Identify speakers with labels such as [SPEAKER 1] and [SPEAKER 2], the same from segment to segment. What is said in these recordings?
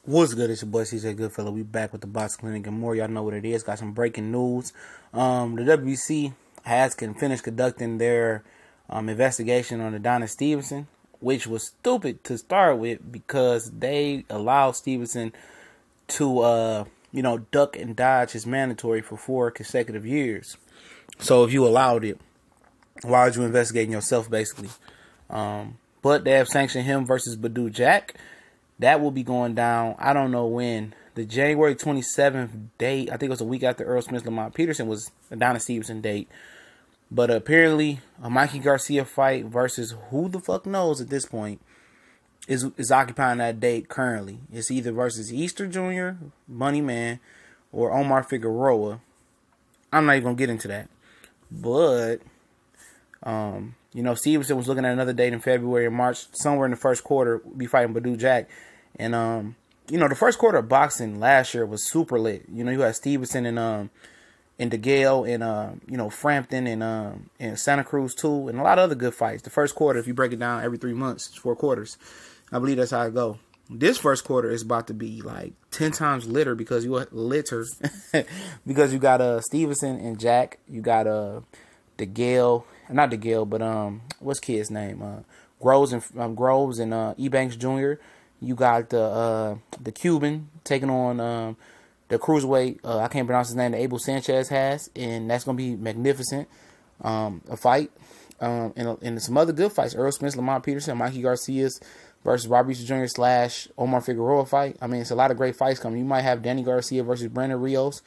[SPEAKER 1] What's good? It's your boy CJ Goodfellow. We back with the Box Clinic and more. Y'all know what it is. Got some breaking news. The WBC has finished conducting their investigation on Adonis Stevenson, which was stupid to start with because they allowed Stevenson to duck and dodge his mandatory for 4 consecutive years. So if you allowed it, why would you investigating yourself, basically? But they have sanctioned him versus Badou Jack. That will be going down, I don't know when. The January 27th date, I think it was a week after Earl Smith Lamont Peterson, was Adonis Stevenson date. But apparently, a Mikey Garcia fight versus who the fuck knows at this point is occupying that date currently. It's either versus Easter Jr., Money Man, or Omar Figueroa. I'm not even going to get into that. But, Stevenson was looking at another date in February and March, somewhere in the first quarter, be fighting Badou Jack. And, the first quarter of boxing last year was super lit. You had Stevenson and DeGale and, Frampton and Santa Cruz too, and a lot of other good fights. The first quarter, if you break it down every 3 months, it's 4 quarters. I believe that's how it go. This first quarter is about to be like 10 times litter because you because you got Stevenson and Jack. You got DeGale, not DeGale, but what's kid's name? Groves and Ebanks Jr. You got the Cuban taking on the cruiserweight. I can't pronounce his name. Abel Sanchez has, and that's gonna be magnificent. A fight, and some other good fights. Earl Smith, Lamont Peterson, Mikey Garcia's versus Roberts Jr. / Omar Figueroa fight. I mean, it's a lot of great fights coming. You might have Danny Garcia versus Brandon Rios,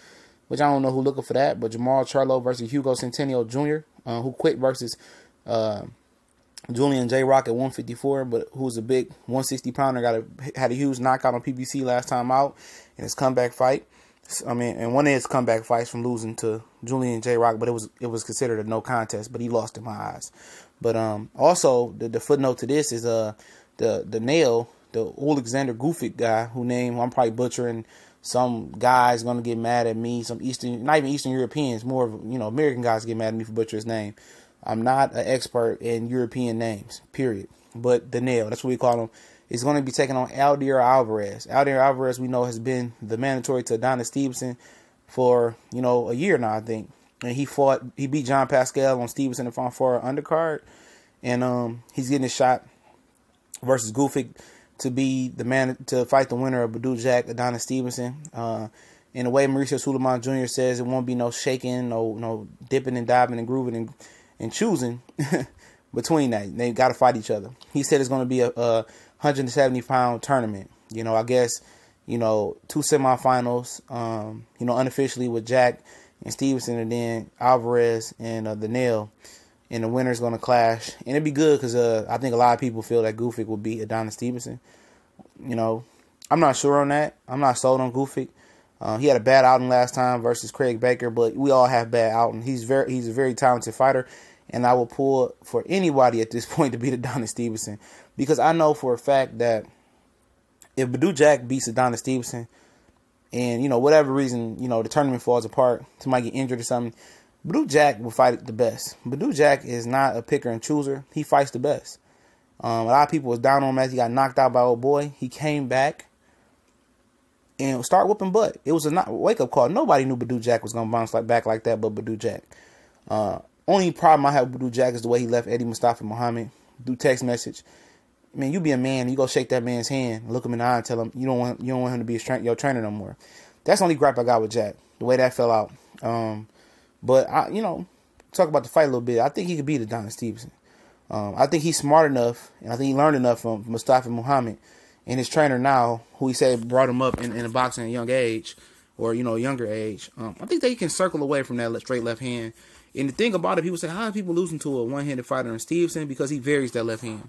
[SPEAKER 1] which I don't know who's looking for that, but Jamal Charlo versus Hugo Centennial Jr., who quit versus Julian J. Rock at 154, but who's a big 160 pounder, had a huge knockout on PBC last time out in his comeback fight. And one of his comeback fights from losing to Julian J. Rock, but it was considered a no contest, but he lost in my eyes. But also the footnote to this is the Alexander Gvozdyk guy, who name I'm probably butchering. Some guys gonna get mad at me. Some not even Eastern Europeans, more of American guys get mad at me for butchering his name. I'm not an expert in European names, period. But the nail, that's what we call him, is going to be taking on Alvarez. Alvarez, we know, has been the mandatory to Adonis Stevenson for a year now, I think. And he beat John Pascal on Stevenson and fought for an undercard, and he's getting a shot versus Gvozdyk to be the man to fight the winner of Badou Jack, Adonis Stevenson. In the way Mauricio Suleiman Jr. says, it won't be no shaking, no dipping and diving and grooving and choosing between that. They got to fight each other. He said it's going to be a 170-pound tournament. I guess, 2 semifinals, unofficially with Jack and Stevenson, and then Alvarez and the Nail. And the winner's going to clash. And it'd be good because I think a lot of people feel that Gvozdyk will beat Adonis Stevenson. I'm not sure on that. I'm not sold on Gvozdyk. He had a bad outing last time versus Craig Baker, but we all have bad outings. He's a very talented fighter, and I will pull for anybody at this point to beat Adonis Stevenson, because I know for a fact that if Badou Jack beats Adonis Stevenson, and whatever reason the tournament falls apart, somebody get injured or something, Badou Jack will fight the best. Badou Jack is not a picker and chooser. He fights the best. A lot of people was down on him as he got knocked out by old boy. He came back and start whooping butt. It was a wake-up call. Nobody knew Badou Jack was going to bounce back like that but Badou Jack. Only problem I have with Badou Jack is the way he left Eddie Mustafa Muhammad through text message. I mean, you be a man, you go shake that man's hand, look him in the eye and tell him you don't want him to be your trainer no more. That's the only gripe I got with Jack, the way that fell out. But, talk about the fight a little bit. I think he could beat Adonis Stevenson. I think he's smart enough, and I think he learned enough from Mustafa Muhammad and his trainer now, who he said brought him up in the boxing at a young age, or, younger age. I think they can circle away from that straight left hand. And the thing about it, people say, how are people losing to a one-handed fighter in Stevenson? Because he varies that left hand.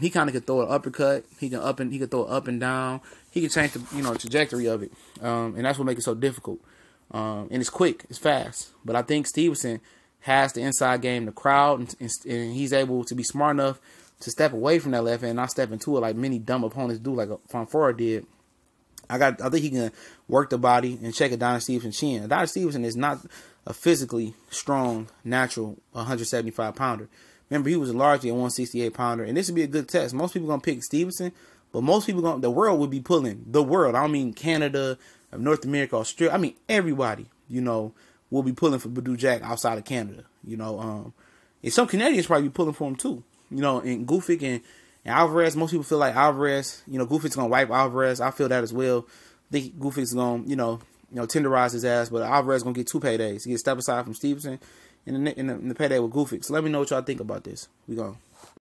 [SPEAKER 1] He kind of could throw an uppercut. He can throw it up and down. He can change the trajectory of it. And that's what makes it so difficult. And it's quick, it's fast. But I think Stevenson has the inside game, the crowd, and he's able to be smart enough to step away from that left hand and not step into it like many dumb opponents do, like Fonfora did. I think he can work the body and check Adonis Stevenson's chin. Adonis Stevenson is not a physically strong, natural 175-pounder. Remember, he was largely a 168-pounder, and this would be a good test. Most people are going to pick Stevenson, But most people the world would be pulling. The world. I don't mean Canada, North America, Australia. I mean everybody, will be pulling for Badou Jack outside of Canada. And some Canadians probably be pulling for him too. And Gvozdyk and Alvarez, most people feel like Alvarez, Gvozyk's gonna wipe Alvarez. I feel that as well. I think Gvozyk's gonna, tenderize his ass, but Alvarez gonna get 2 paydays. He gets step aside from Stevenson and the payday with Gvozdyk. So let me know what y'all think about this. We go.